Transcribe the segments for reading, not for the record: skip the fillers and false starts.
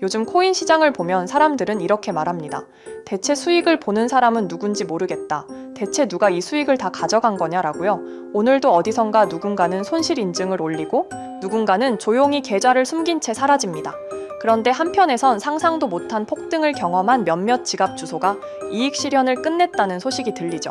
요즘 코인 시장을 보면 사람들은 이렇게 말합니다. 대체 수익을 보는 사람은 누군지 모르겠다. 대체 누가 이 수익을 다 가져간 거냐라고요. 오늘도 어디선가 누군가는 손실 인증을 올리고 누군가는 조용히 계좌를 숨긴 채 사라집니다. 그런데 한편에선 상상도 못한 폭등을 경험한 몇몇 지갑 주소가 이익 실현을 끝냈다는 소식이 들리죠.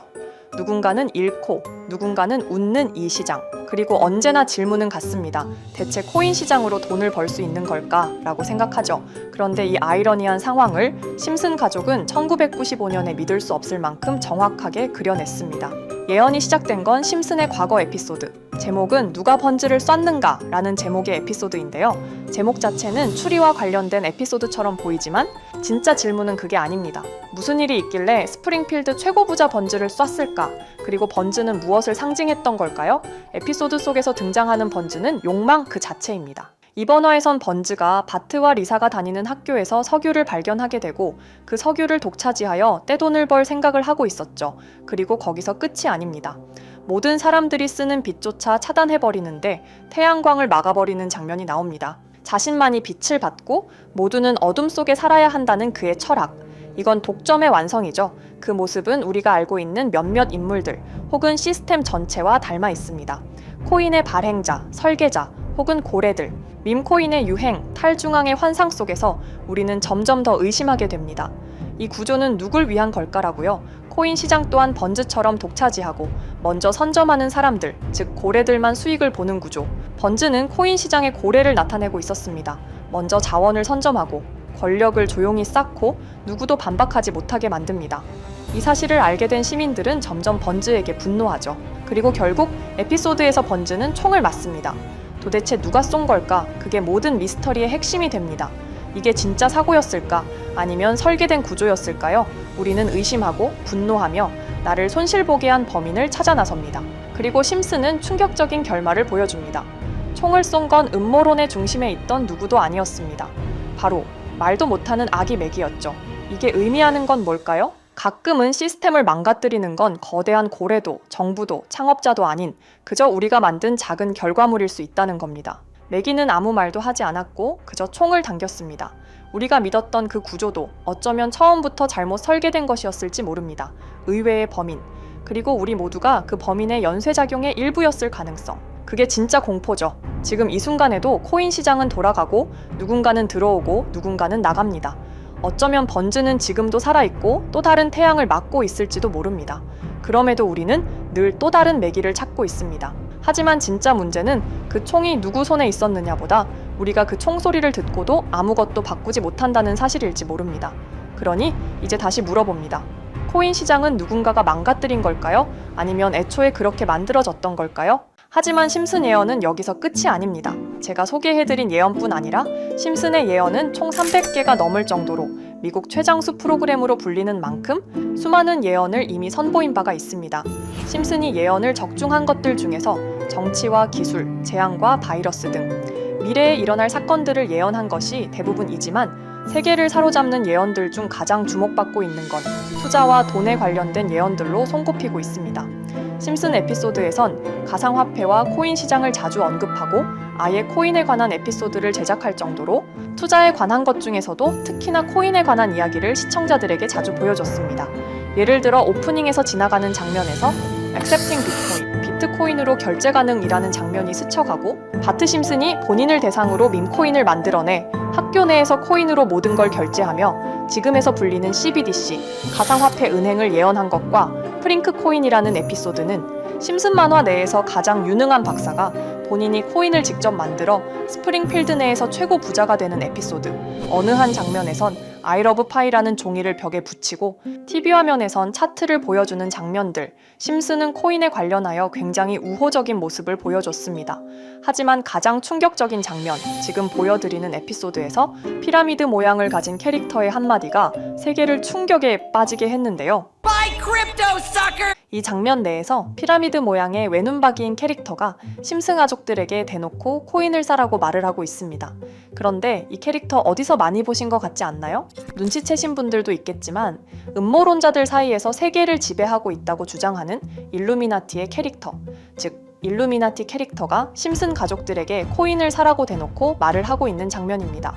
누군가는 잃고 누군가는 웃는 이 시장. 그리고 언제나 질문은 같습니다. 대체 코인 시장으로 돈을 벌 수 있는 걸까? 라고 생각하죠. 그런데 이 아이러니한 상황을 심슨 가족은 1995년에 믿을 수 없을 만큼 정확하게 그려냈습니다. 예언이 시작된 건 심슨의 과거 에피소드. 제목은 누가 번지를 쐈는가? 라는 제목의 에피소드인데요. 제목 자체는 추리와 관련된 에피소드처럼 보이지만 진짜 질문은 그게 아닙니다. 무슨 일이 있길래 스프링필드 최고 부자 번즈를 쐈을까? 그리고 번즈는 무엇을 상징했던 걸까요? 에피소드 속에서 등장하는 번즈는 욕망 그 자체입니다. 이번 화에선 번즈가 바트와 리사가 다니는 학교에서 석유를 발견하게 되고 그 석유를 독차지하여 떼돈을 벌 생각을 하고 있었죠. 그리고 거기서 끝이 아닙니다. 모든 사람들이 쓰는 빛조차 차단해버리는데 태양광을 막아버리는 장면이 나옵니다. 자신만이 빛을 받고 모두는 어둠 속에 살아야 한다는 그의 철학. 이건 독점의 완성이죠. 그 모습은 우리가 알고 있는 몇몇 인물들 혹은 시스템 전체와 닮아 있습니다. 코인의 발행자, 설계자 혹은 고래들, 밈코인의 유행, 탈중앙의 환상 속에서 우리는 점점 더 의심하게 됩니다. 이 구조는 누굴 위한 걸까라고요? 코인 시장 또한 번즈처럼 독차지하고 먼저 선점하는 사람들, 즉 고래들만 수익을 보는 구조. 번즈는 코인 시장의 고래를 나타내고 있었습니다. 먼저 자원을 선점하고 권력을 조용히 쌓고 누구도 반박하지 못하게 만듭니다. 이 사실을 알게 된 시민들은 점점 번즈에게 분노하죠. 그리고 결국 에피소드에서 번즈는 총을 맞습니다. 도대체 누가 쏜 걸까? 그게 모든 미스터리의 핵심이 됩니다. 이게 진짜 사고였을까? 아니면 설계된 구조였을까요? 우리는 의심하고 분노하며 나를 손실보게 한 범인을 찾아 나섭니다. 그리고 심슨은 충격적인 결말을 보여줍니다. 총을 쏜 건 음모론의 중심에 있던 누구도 아니었습니다. 바로 말도 못하는 아기 맥이었죠. 이게 의미하는 건 뭘까요? 가끔은 시스템을 망가뜨리는 건 거대한 고래도, 정부도, 창업자도 아닌 그저 우리가 만든 작은 결과물일 수 있다는 겁니다. 매기는 아무 말도 하지 않았고 그저 총을 당겼습니다. 우리가 믿었던 그 구조도 어쩌면 처음부터 잘못 설계된 것이었을지 모릅니다. 의외의 범인, 그리고 우리 모두가 그 범인의 연쇄작용의 일부였을 가능성. 그게 진짜 공포죠. 지금 이 순간에도 코인 시장은 돌아가고 누군가는 들어오고 누군가는 나갑니다. 어쩌면 번즈는 지금도 살아있고 또 다른 태양을 막고 있을지도 모릅니다. 그럼에도 우리는 늘 또 다른 매기를 찾고 있습니다. 하지만 진짜 문제는 그 총이 누구 손에 있었느냐보다 우리가 그 총소리를 듣고도 아무것도 바꾸지 못한다는 사실일지 모릅니다. 그러니 이제 다시 물어봅니다. 코인 시장은 누군가가 망가뜨린 걸까요? 아니면 애초에 그렇게 만들어졌던 걸까요? 하지만 심슨 예언은 여기서 끝이 아닙니다. 제가 소개해드린 예언뿐 아니라 심슨의 예언은 총 300개가 넘을 정도로 미국 최장수 프로그램으로 불리는 만큼 수많은 예언을 이미 선보인 바가 있습니다. 심슨이 예언을 적중한 것들 중에서 정치와 기술, 재앙과 바이러스 등 미래에 일어날 사건들을 예언한 것이 대부분이지만 세계를 사로잡는 예언들 중 가장 주목받고 있는 건 투자와 돈에 관련된 예언들로 손꼽히고 있습니다. 심슨 에피소드에선 가상화폐와 코인 시장을 자주 언급하고 아예 코인에 관한 에피소드를 제작할 정도로 투자에 관한 것 중에서도 특히나 코인에 관한 이야기를 시청자들에게 자주 보여줬습니다. 예를 들어 오프닝에서 지나가는 장면에서 Accepting Bitcoin, 비트코인으로 결제 가능이라는 장면이 스쳐가고 바트 심슨이 본인을 대상으로 밈코인을 만들어내 학교 내에서 코인으로 모든 걸 결제하며 지금에서 불리는 CBDC, 가상화폐 은행을 예언한 것과 프링크 코인이라는 에피소드는 심슨 만화 내에서 가장 유능한 박사가 본인이 코인을 직접 만들어 스프링필드 내에서 최고 부자가 되는 에피소드. 어느 한 장면에선 I love pie라는 종이를 벽에 붙이고 TV 화면에선 차트를 보여주는 장면들. 심슨은 코인에 관련하여 굉장히 우호적인 모습을 보여줬습니다. 하지만 가장 충격적인 장면, 지금 보여드리는 에피소드에서 피라미드 모양을 가진 캐릭터의 한마디가 세계를 충격에 빠지게 했는데요. 이 장면 내에서 피라미드 모양의 외눈박이인 캐릭터가 심슨 가족들에게 대놓고 코인을 사라고 말을 하고 있습니다. 그런데 이 캐릭터 어디서 많이 보신 것 같지 않나요? 눈치채신 분들도 있겠지만 음모론자들 사이에서 세계를 지배하고 있다고 주장하는 일루미나티의 캐릭터, 즉 일루미나티 캐릭터가 심슨 가족들에게 코인을 사라고 대놓고 말을 하고 있는 장면입니다.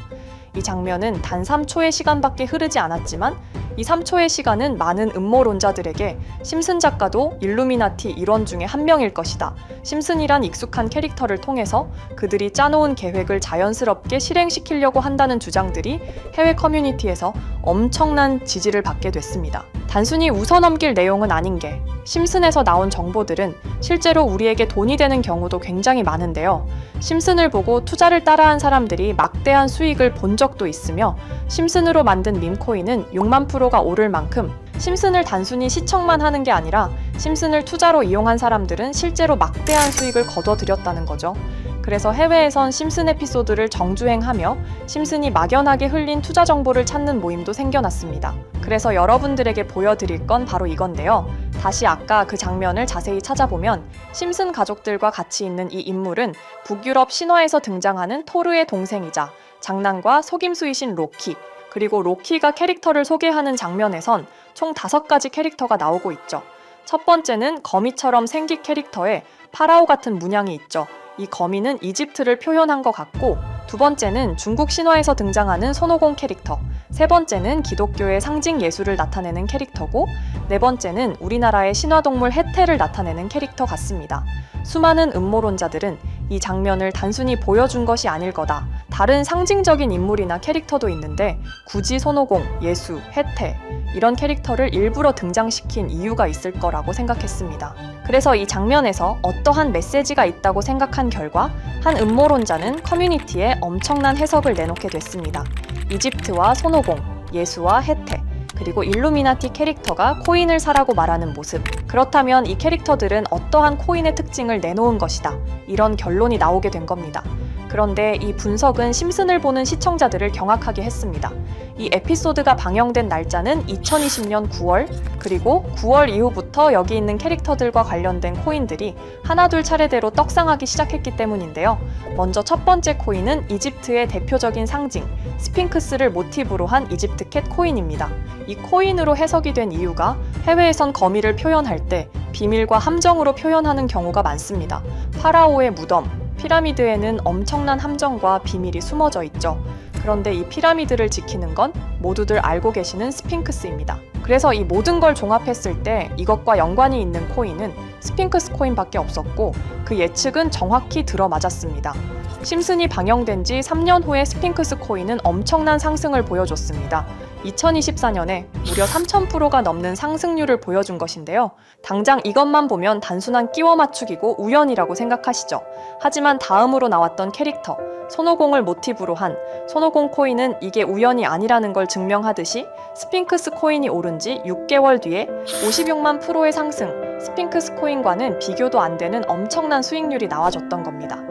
이 장면은 단 3초의 시간밖에 흐르지 않았지만 이 3초의 시간은 많은 음모론자들에게 심슨 작가도 일루미나티 일원 중에 한 명일 것이다. 심슨이란 익숙한 캐릭터를 통해서 그들이 짜놓은 계획을 자연스럽게 실행시키려고 한다는 주장들이 해외 커뮤니티에서 엄청난 지지를 받게 됐습니다. 단순히 웃어넘길 내용은 아닌 게 심슨에서 나온 정보들은 실제로 우리에게 돈이 되는 경우도 굉장히 많은데요. 심슨을 보고 투자를 따라한 사람들이 막대한 수익을 본 적도 있으며 심슨으로 만든 밈코인은 6만 프로가 오를 만큼 심슨을 단순히 시청만 하는 게 아니라 심슨을 투자로 이용한 사람들은 실제로 막대한 수익을 거둬들였다는 거죠. 그래서 해외에선 심슨 에피소드를 정주행하며 심슨이 막연하게 흘린 투자 정보를 찾는 모임도 생겨났습니다. 그래서 여러분들에게 보여드릴 건 바로 이건데요. 다시 아까 그 장면을 자세히 찾아보면 심슨 가족들과 같이 있는 이 인물은 북유럽 신화에서 등장하는 토르의 동생이자 장난과 속임수이신 로키, 그리고 로키가 캐릭터를 소개하는 장면에선 총 5가지 캐릭터가 나오고 있죠. 첫 번째는 거미처럼 생긴 캐릭터에 파라오 같은 문양이 있죠. 이 거미는 이집트를 표현한 것 같고, 두 번째는 중국 신화에서 등장하는 손오공 캐릭터, 세 번째는 기독교의 상징 예수를 나타내는 캐릭터고, 네 번째는 우리나라의 신화동물 해태를 나타내는 캐릭터 같습니다. 수많은 음모론자들은 이 장면을 단순히 보여준 것이 아닐 거다. 다른 상징적인 인물이나 캐릭터도 있는데 굳이 손오공, 예수, 해태 이런 캐릭터를 일부러 등장시킨 이유가 있을 거라고 생각했습니다. 그래서 이 장면에서 어떠한 메시지가 있다고 생각한 결과 한 음모론자는 커뮤니티에 엄청난 해석을 내놓게 됐습니다. 이집트와 손오공, 예수와 해태, 그리고 일루미나티 캐릭터가 코인을 사라고 말하는 모습. 그렇다면 이 캐릭터들은 어떠한 코인의 특징을 내놓은 것이다. 이런 결론이 나오게 된 겁니다. 그런데 이 분석은 심슨을 보는 시청자들을 경악하게 했습니다. 이 에피소드가 방영된 날짜는 2020년 9월, 그리고 9월 이후부터 여기 있는 캐릭터들과 관련된 코인들이 하나둘 차례대로 떡상하기 시작했기 때문인데요. 먼저 첫 번째 코인은 이집트의 대표적인 상징, 스핑크스를 모티브로 한 이집트 캣 코인입니다. 이 코인으로 해석이 된 이유가 해외에선 거미를 표현할 때 비밀과 함정으로 표현하는 경우가 많습니다. 파라오의 무덤, 피라미드에는 엄청난 함정과 비밀이 숨어져 있죠. 그런데 이 피라미드를 지키는 건 모두들 알고 계시는 스핑크스입니다. 그래서 이 모든 걸 종합했을 때 이것과 연관이 있는 코인은 스핑크스 코인밖에 없었고 그 예측은 정확히 들어맞았습니다. 심슨이 방영된 지 3년 후에 스핑크스 코인은 엄청난 상승을 보여줬습니다. 2024년에 무려 3000%가 넘는 상승률을 보여준 것인데요. 당장 이것만 보면 단순한 끼워 맞추기고 우연이라고 생각하시죠. 하지만 다음으로 나왔던 캐릭터, 손오공을 모티브로 한 손오공 코인은 이게 우연이 아니라는 걸 증명하듯이 스핑크스 코인이 오른 지 6개월 뒤에 56만 프로의 상승, 스핑크스 코인과는 비교도 안 되는 엄청난 수익률이 나와줬던 겁니다.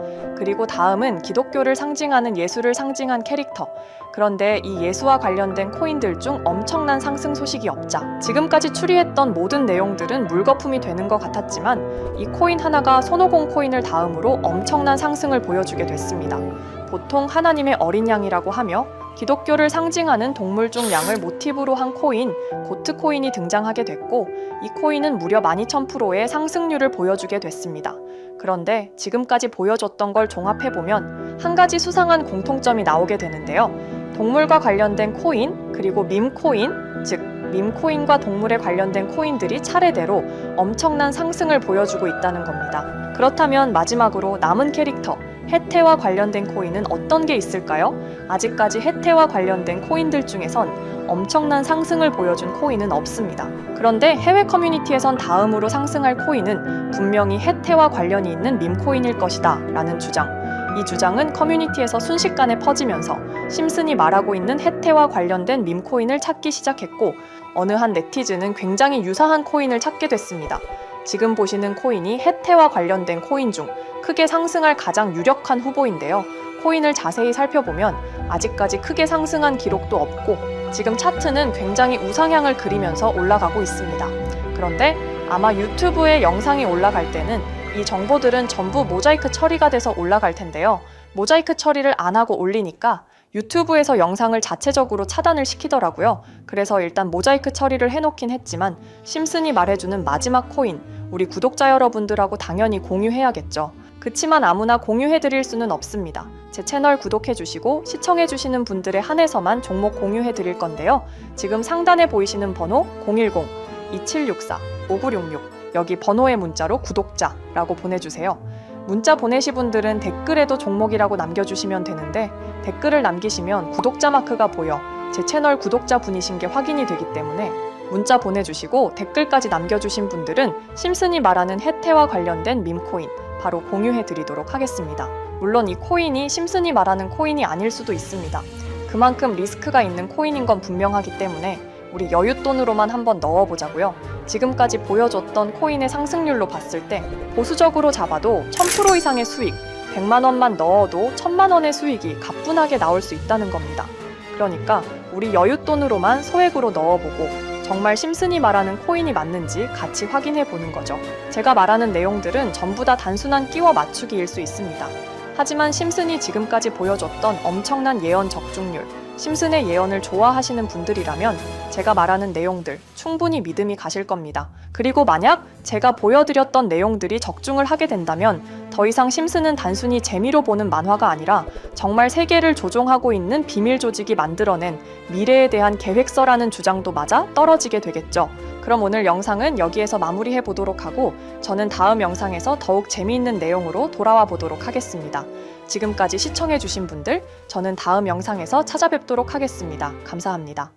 그리고 다음은 기독교를 상징하는 예수를 상징한 캐릭터. 그런데 이 예수와 관련된 코인들 중 엄청난 상승 소식이 없자 지금까지 추리했던 모든 내용들은 물거품이 되는 것 같았지만 이 코인 하나가 손오공 코인을 다음으로 엄청난 상승을 보여주게 됐습니다. 보통 하나님의 어린 양이라고 하며 기독교를 상징하는 동물 중 양을 모티브로 한 코인, 고트 코인이 등장하게 됐고 이 코인은 무려 12,000%의 상승률을 보여주게 됐습니다. 그런데 지금까지 보여줬던 걸 종합해보면 한 가지 수상한 공통점이 나오게 되는데요. 동물과 관련된 코인, 그리고 밈코인, 즉 밈코인과 동물에 관련된 코인들이 차례대로 엄청난 상승을 보여주고 있다는 겁니다. 그렇다면 마지막으로 남은 캐릭터, 해태와 관련된 코인은 어떤 게 있을까요? 아직까지 해태와 관련된 코인들 중에선 엄청난 상승을 보여준 코인은 없습니다. 그런데 해외 커뮤니티에선 다음으로 상승할 코인은 분명히 해태와 관련이 있는 밈코인일 것이다 라는 주장. 이 주장은 커뮤니티에서 순식간에 퍼지면서 심슨이 말하고 있는 해태와 관련된 밈코인을 찾기 시작했고 어느 한 네티즌은 굉장히 유사한 코인을 찾게 됐습니다. 지금 보시는 코인이 해태와 관련된 코인 중 크게 상승할 가장 유력한 후보인데요. 코인을 자세히 살펴보면 아직까지 크게 상승한 기록도 없고 지금 차트는 굉장히 우상향을 그리면서 올라가고 있습니다. 그런데 아마 유튜브에 영상이 올라갈 때는 이 정보들은 전부 모자이크 처리가 돼서 올라갈 텐데요. 모자이크 처리를 안 하고 올리니까 유튜브에서 영상을 자체적으로 차단을 시키더라고요. 그래서 일단 모자이크 처리를 해놓긴 했지만 심슨이 말해주는 마지막 코인, 우리 구독자 여러분들하고 당연히 공유해야겠죠. 그치만 아무나 공유해드릴 수는 없습니다. 제 채널 구독해주시고 시청해주시는 분들에 한해서만 종목 공유해드릴 건데요. 지금 상단에 보이시는 번호 010-2764-5966 여기 번호의 문자로 구독자라고 보내주세요. 문자 보내시 분들은 댓글에도 종목이라고 남겨주시면 되는데 댓글을 남기시면 구독자 마크가 보여 제 채널 구독자 분이신 게 확인이 되기 때문에 문자 보내주시고 댓글까지 남겨주신 분들은 심슨이 말하는 해태와 관련된 밈코인 바로 공유해드리도록 하겠습니다. 물론 이 코인이 심슨이 말하는 코인이 아닐 수도 있습니다. 그만큼 리스크가 있는 코인인 건 분명하기 때문에 우리 여윳돈으로만 한번 넣어보자고요. 지금까지 보여줬던 코인의 상승률로 봤을 때 보수적으로 잡아도 1000% 이상의 수익, 100만 원만 넣어도 1000만 원의 수익이 가뿐하게 나올 수 있다는 겁니다. 그러니까 우리 여윳돈으로만 소액으로 넣어보고 정말 심슨이 말하는 코인이 맞는지 같이 확인해 보는 거죠. 제가 말하는 내용들은 전부 다 단순한 끼워 맞추기일 수 있습니다. 하지만 심슨이 지금까지 보여줬던 엄청난 예언 적중률, 심슨의 예언을 좋아하시는 분들이라면 제가 말하는 내용들 충분히 믿음이 가실 겁니다. 그리고 만약 제가 보여드렸던 내용들이 적중을 하게 된다면 더 이상 심슨은 단순히 재미로 보는 만화가 아니라 정말 세계를 조종하고 있는 비밀 조직이 만들어낸 미래에 대한 계획서라는 주장도 맞아 떨어지게 되겠죠. 그럼 오늘 영상은 여기에서 마무리해 보도록 하고 저는 다음 영상에서 더욱 재미있는 내용으로 돌아와 보도록 하겠습니다. 지금까지 시청해 주신 분들, 저는 다음 영상에서 찾아뵙도록 하겠습니다. 감사합니다.